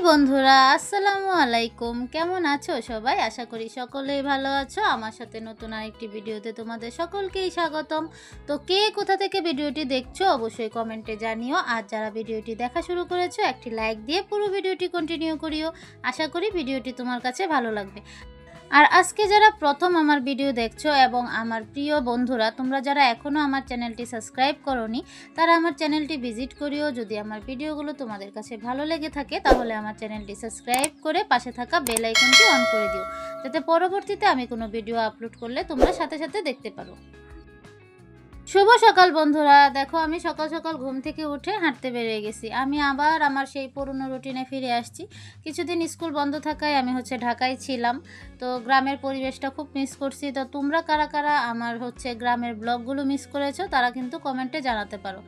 বন্ধুরা আসসালামু আলাইকুম, কেমন আছো সবাই? আশা করি সকলেই ভালো আছো। আমার সাথে নতুন আরেকটি ভিডিওতে তোমাদের সকলকেই স্বাগতম। তো কে কোথা থেকে ভিডিওটি দেখছো অবশ্যই কমেন্টে জানিও। আর যারা ভিডিওটি দেখা শুরু করেছো একটি লাইক দিয়ে পুরো ভিডিওটি কন্টিনিউ করিও। আশা করি ভিডিওটি তোমার কাছে ভালো লাগবে। আর আজকে যারা প্রথম আমার ভিডিও দেখছো এবং আমার প্রিয় বন্ধুরা, তোমরা যারা এখনও আমার চ্যানেলটি সাবস্ক্রাইব করোনি তারা আমার চ্যানেলটি ভিজিট করিও। যদি আমার ভিডিওগুলো তোমাদের কাছে ভালো লেগে থাকে তাহলে আমার চ্যানেলটি সাবস্ক্রাইব করে পাশে থাকা বেল আইকনটি অন করে দিও, যাতে পরবর্তীতে আমি কোনো ভিডিও আপলোড করলে তোমরা সাথে সাথে দেখতে পারো। শুভ সকাল বন্ধুরা। দেখো আমি সকাল সকাল ঘুম থেকে উঠে হাঁটতে বেরিয়ে গেছি। আমি আবার আমার সেই পুরনো রুটিনে ফিরে আসছি। কিছুদিন স্কুল বন্ধ থাকায় আমি ঢাকায় ছিলাম, তো গ্রামের পরিবেশটা খুব মিস করছি। তো তোমরা কারা কারা আমার গ্রামের ব্লগগুলো মিস করেছো তারা কিন্তু কমেন্টে জানাতে পারো।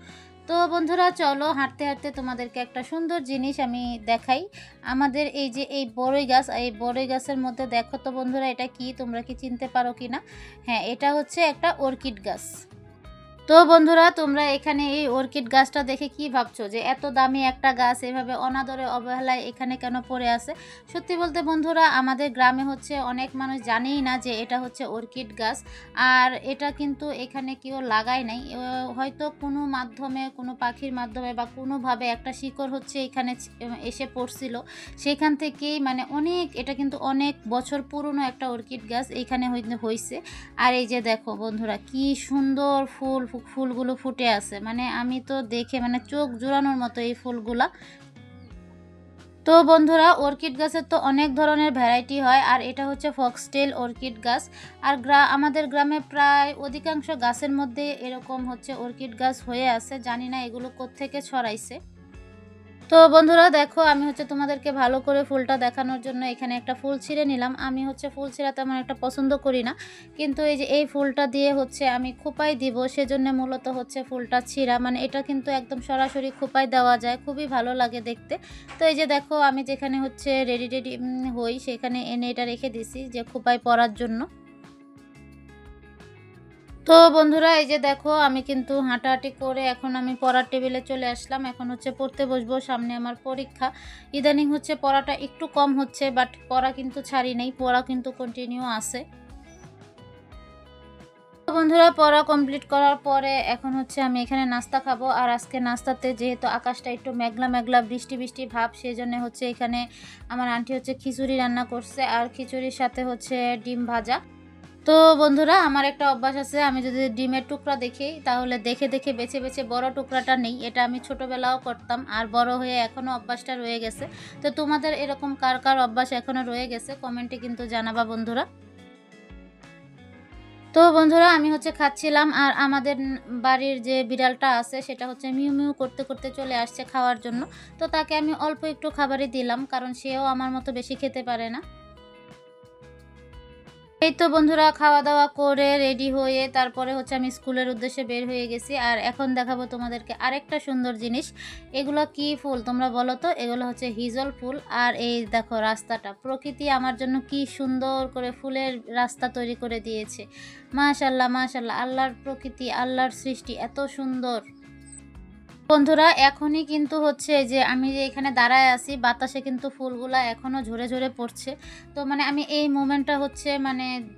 তো বন্ধুরা চলো হাঁটতে হাঁটতে তোমাদেরকে একটা সুন্দর জিনিস আমি দেখাই। আমাদের এই যে এই বড়ই গাছ, এই বড়ই গাছের মধ্যে দেখো তো বন্ধুরা, এটা কি তোমরা কি চিনতে পারো কি না? হ্যাঁ, এটা হচ্ছে একটা অর্কিড গাছ। তো বন্ধুরা তোমরা এখানে এই অর্কিড গাছটা দেখে কি ভাবছো যে এত দামি একটা গাছ এভাবে অনাদরে অবহেলায় এখানে কেন পড়ে আছে? সত্যি বলতে বন্ধুরা আমাদের গ্রামে অনেক মানুষ জানেই না যে এটা অর্কিড গাছ। আর এটা কিন্তু এখানে কেউ লাগায় নাই, হয়তো কোনো মাধ্যমে, কোনো পাখির মাধ্যমে বা কোনোভাবে একটা শিকড় এখানে এসে পড়ছিল, সেখান থেকেই অনেক, এটা কিন্তু অনেক বছর পুরনো একটা অর্কিড গাছ এইখানে হয়েছে। আর এই যে দেখো বন্ধুরা কি সুন্দর ফুলগুলো ফুটে আছে, আমি তো দেখে চোখ জোড়ানোর মতো এই ফুলগুলা। তো বন্ধুরা অর্কিড গাছের তো অনেক ধরনের ভ্যারাইটি হয়, আর এটা ফক্সটেল অর্কিড গাছ। আর আমাদের গ্রামে প্রায় অধিকাংশ গাছের মধ্যে এরকম অর্কিড গাছ হয়ে আছে। জানি না এগুলো কোত্থেকে ছড়াইছে। তো বন্ধুরা দেখো আমি তোমাদেরকে ভালো করে ফুলটা দেখানোর জন্য এখানে একটা ফুল ছিঁড়ে নিলাম। আমি ফুল ছিঁড়া তেমন একটা পছন্দ করি না, কিন্তু এই যে এই ফুলটা দিয়ে আমি খোপায় দিব, সেজন্য মূলত ফুলটা ছিঁড়া। এটা কিন্তু একদম সরাসরি খোপায় দেওয়া যায়, খুবই ভালো লাগে দেখতে। তো এই যে দেখো আমি যেখানে রেডি হই সেখানে এনে এটা রেখে দিছি যে খোপায় পরার জন্য। তো বন্ধুরা এই যে দেখো আমি কিন্তু হাঁটাহাঁটি করে এখন আমি পড়ার টেবিলে চলে আসলাম। এখন পড়তে বসবো, সামনে আমার পরীক্ষা। ইদানিং পড়াটা একটু কম হচ্ছে, বাট পড়া কিন্তু ছাড়ি নেই, পড়া কিন্তু কন্টিনিউ আছে। বন্ধুরা পড়া কমপ্লিট করার পরে এখন আমি এখানে নাস্তা খাবো। আর আজকে নাস্তাতে যেহেতু আকাশটা একটু মেঘলা মেঘলা বৃষ্টি বৃষ্টি ভাব, সেই জন্য এখানে আমার আন্টি খিচুড়ি রান্না করছে, আর খিচুড়ির সাথে ডিম ভাজা। তো বন্ধুরা আমার একটা অভ্যাস আছে, আমি যদি ডিমের টুকরা দেখি তাহলে দেখে দেখে বেছে বেছে বড় টুকরাটা নেই। এটা আমি ছোটবেলাও করতাম, আর বড় হয়ে এখনও অভ্যাসটা রয়ে গেছে। তো তোমাদের এরকম কার কার অভ্যাস এখনও রয়ে গেছে কমেন্টে কিন্তু জানাবা বন্ধুরা। তো বন্ধুরা আমি খাচ্ছিলাম, আর আমাদের বাড়ির যে বিড়ালটা আছে সেটা মিউ মিউ করতে করতে চলে আসছে খাওয়ার জন্য। তো তাকে আমি অল্প একটু খাবারই দিলাম, কারণ সেও আমার মতো বেশি খেতে পারে না। এই তো বন্ধুরা খাওয়া দাওয়া করে রেডি হয়ে তারপরে আমি স্কুলের উদ্দেশ্যে বের হয়ে গেছি। আর এখন দেখাবো তোমাদেরকে আরেকটা সুন্দর জিনিস। এগুলো কি ফুল তোমরা বলো তো? এগুলো হিজল ফুল। আর এই দেখো রাস্তাটা, প্রকৃতি আমার জন্য কি সুন্দর করে ফুলের রাস্তা তৈরি করে দিয়েছে। মাশাআল্লাহ মাশাআল্লাহ, আল্লাহর প্রকৃতি, আল্লাহর সৃষ্টি এত সুন্দর। বন্ধুরা এখনই কিন্তু যে আমি যে এখানে দাঁড়ায় আছি, বাতাসে কিন্তু ফুলগুলা এখনো ঝরে ঝরে পড়ছে। তো আমি এই মোমেন্টটা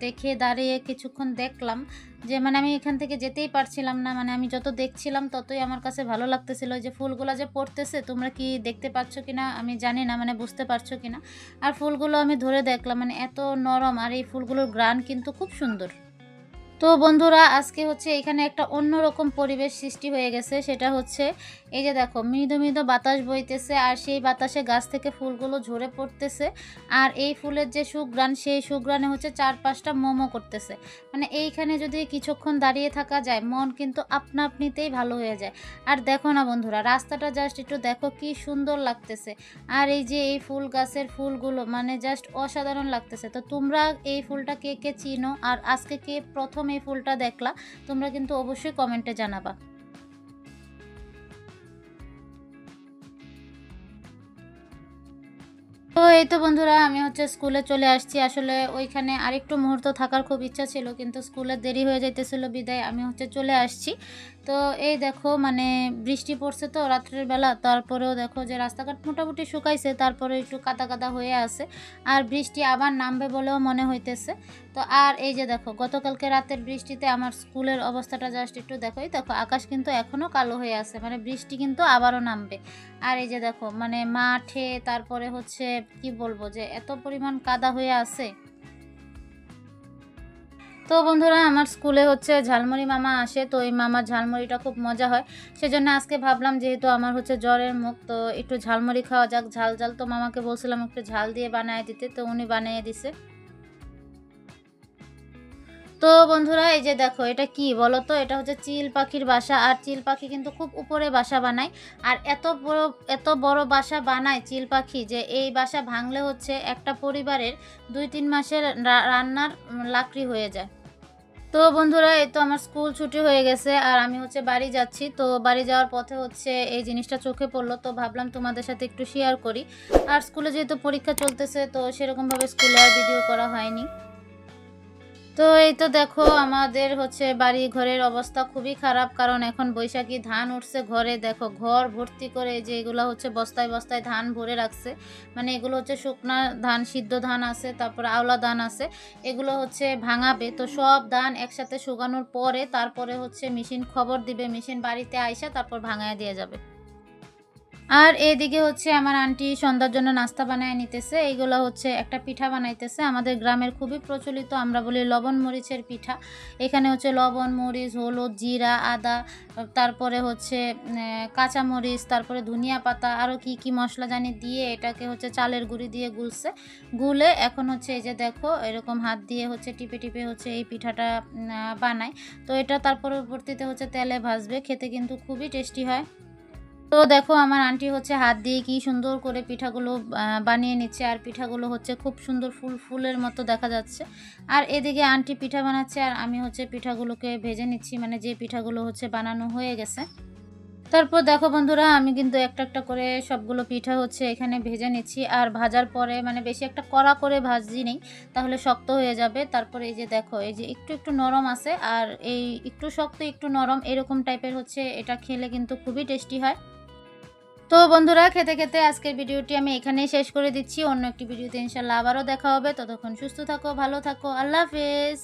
দেখে দাঁড়িয়ে কিছুক্ষণ দেখলাম যে আমি এখান থেকে যেতেই পারছিলাম না। আমি যত দেখছিলাম ততই আমার কাছে ভালো লাগতেছিল যে ফুলগুলা যে পড়তেছে, তোমরা কি দেখতে পাচ্ছ কিনা আমি জানি না, বুঝতে পারছো কিনা। আর ফুলগুলো আমি ধরে দেখলাম, এত নরম, আর এই ফুলগুলোর ঘ্রাণ কিন্তু খুব সুন্দর। তো বন্ধুরা আজকে এখানে একটা অন্যরকম পরিবেশ সৃষ্টি হয়ে গেছে। সেটা এই যে দেখো মৃদু মৃদু বাতাস বইতেছে, আর সেই বাতাসে গাছ থেকে ফুলগুলো ঝরে পড়তেছে। আর এই ফুলের যে সুঘ্রাণ, সেই সুঘ্রাণে চারপাশটা মোমো করতেছে। এইখানে যদি কিছুক্ষণ দাঁড়িয়ে থাকা যায় মন কিন্তু আপনা আপনিতেই ভালো হয়ে যায়। আর দেখো না বন্ধুরা রাস্তাটা জাস্ট একটু দেখো কি সুন্দর লাগতেছে। আর এই যে এই ফুল গাছের ফুলগুলো জাস্ট অসাধারণ লাগতেছে। তো তোমরা এই ফুলটা কে কে চিনো, আর আজকে কে প্রথম এই ফুলটা দেখলা তোমরা কিন্তু অবশ্যই কমেন্টে জানাবা। তো এই তো বন্ধুরা আমি হচ্ছে স্কুলে চলে আসছি। আসলে ওইখানে আরেকটু মুহূর্ত থাকার খুব ইচ্ছা ছিল, কিন্তু স্কুলে দেরি হয়ে যাইতেছিল বিদায় আমি হচ্ছে চলে আসছি। তো এই দেখো মানে বৃষ্টি পড়ছে তো রাত্রের বেলা, তারপরেও দেখো যে রাস্তাঘাট মোটামুটি শুকাইছে, তারপরে একটু কাদা কাদা হয়ে আছে আর বৃষ্টি আবার নামবে বলেও মনে হইতেছে। তো আর এই যে দেখো গতকালকে রাতের বৃষ্টিতে আমার স্কুলের অবস্থাটা জাস্ট একটু দেখো, এই দেখো আকাশ কিন্তু এখনও কালো হয়ে আছে, মানে বৃষ্টি কিন্তু আবারও নামবে। আর এই যে দেখো মানে মাঠে তারপরে হচ্ছে কি বলবো যে এত পরিমাণ কাদা হয়ে আছে। তো বন্ধুরা আমার স্কুলে হচ্ছে ঝালমুড়ি মামা আসে, তো এই মামার ঝালমুড়িটা খুব মজা হয়, সেজন্য আজকে ভাবলাম যেহেতু আমার হচ্ছে জ্বরের মুখ, তো একটু ঝালমুড়ি খাওয়া যাক ঝাল ঝাল। তো মামাকে বলছিলাম একটু ঝাল দিয়ে বানিয়ে দিতে, তো উনি বানিয়ে দিছে। তো বন্ধুরা এই যে দেখো এটা কি বলো তো, এটা হচ্ছে চিল পাখির বাসা। আর চিল পাখি কিন্তু খুব উপরে বাসা বানায়, আর এত বড় বাসা বানায় চিল পাখি যে এই বাসা ভাঙলে হচ্ছে একটা পরিবারের 2-3 মাসের রান্নার লাকড়ি হয়ে যায়। তো বন্ধুরা এই তো আমার স্কুল ছুটি হয়ে গেছে আর আমি হচ্ছে বাড়ি যাচ্ছি। তো বাড়ি যাওয়ার পথে হচ্ছে এই জিনিসটা চোখে পড়লো, তো ভাবলাম তোমাদের সাথে একটু শেয়ার করি। আর স্কুলে যেহেতু পরীক্ষা চলতেছে তো সেরকমভাবে স্কুলে আর ভিডিও করা হয়নি। তো এই তো দেখো আমাদের হচ্ছে বাড়ি ঘরের অবস্থা খুবই খারাপ, কারণ এখন বৈশাখী ধান উঠছে ঘরে। দেখো ঘর ভর্তি করে যে এগুলো হচ্ছে বস্তায় বস্তায় ধান ভরে রাখছে, মানে এগুলো হচ্ছে শুকনা ধান, সিদ্ধ ধান আছে, তারপর আওলা ধান আছে, এগুলো হচ্ছে ভাঙাবে। তো সব ধান একসাথে শুকানোর পরে তারপরে হচ্ছে মেশিন খবর দিবে, মেশিন বাড়িতে আইসা তারপর ভাঙায় দিয়ে যাবে। আর এদিকে হচ্ছে আমার আন্টি সন্ধ্যার জন্য নাস্তা বানায় নিতেছে। এইগুলো হচ্ছে একটা পিঠা বানাইতেছে, আমাদের গ্রামের খুবই প্রচলিত, আমরা বলি লবণ মরিচের পিঠা। এখানে হচ্ছে লবণ মরিচ হলুদ জিরা আদা, তারপরে হচ্ছে কাঁচা মরিচ, তারপরে ধনিয়া পাতা, আরও কি কি মশলা জানি দিয়ে এটাকে হচ্ছে চালের গুঁড়ি দিয়ে গুলে এখন হচ্ছে এই যে দেখো এরকম হাত দিয়ে হচ্ছে টিপে টিপে হচ্ছে এই পিঠাটা বানায়। তো এটা তার পরবর্তীতে হচ্ছে তেলে ভাজবে, খেতে কিন্তু খুবই টেস্টি হয়। তো দেখো আমার আন্টি হচ্ছে হাত দিয়ে কি সুন্দর করে পিঠাগুলো বানিয়ে নিচ্ছে, আর পিঠাগুলো হচ্ছে খুব সুন্দর ফুলের মতো দেখা যাচ্ছে। আর এদিকে আন্টি পিঠা বানাচ্ছে আর আমি হচ্ছে পিঠাগুলোকে ভেজে নিচ্ছি, মানে যে পিঠাগুলো হচ্ছে বানানো হয়ে গেছে। তারপর দেখো বন্ধুরা আমি কিন্তু একটা একটা করে সবগুলো পিঠা হচ্ছে এখানে ভেজে নিচ্ছি। আর ভাজার পরে মানে বেশি একটা কড়া করে ভাজি নেই, তাহলে শক্ত হয়ে যাবে। তারপরে এই যে দেখো এই যে একটু একটু নরম আছে, আর এই একটু শক্ত একটু নরম এরকম টাইপের হচ্ছে, এটা খেলে কিন্তু খুবই টেস্টি হয়। তো বন্ধুরা খেতে খেতে আজকের ভিডিওটি আমি এখানেই শেষ করে দিচ্ছি। অন্য একটি ভিডিওতে ইনশাল্লাহ আবারও দেখা হবে। ততক্ষণ সুস্থ থাকো, ভালো থাকো, আল্লাহ হাফেজ।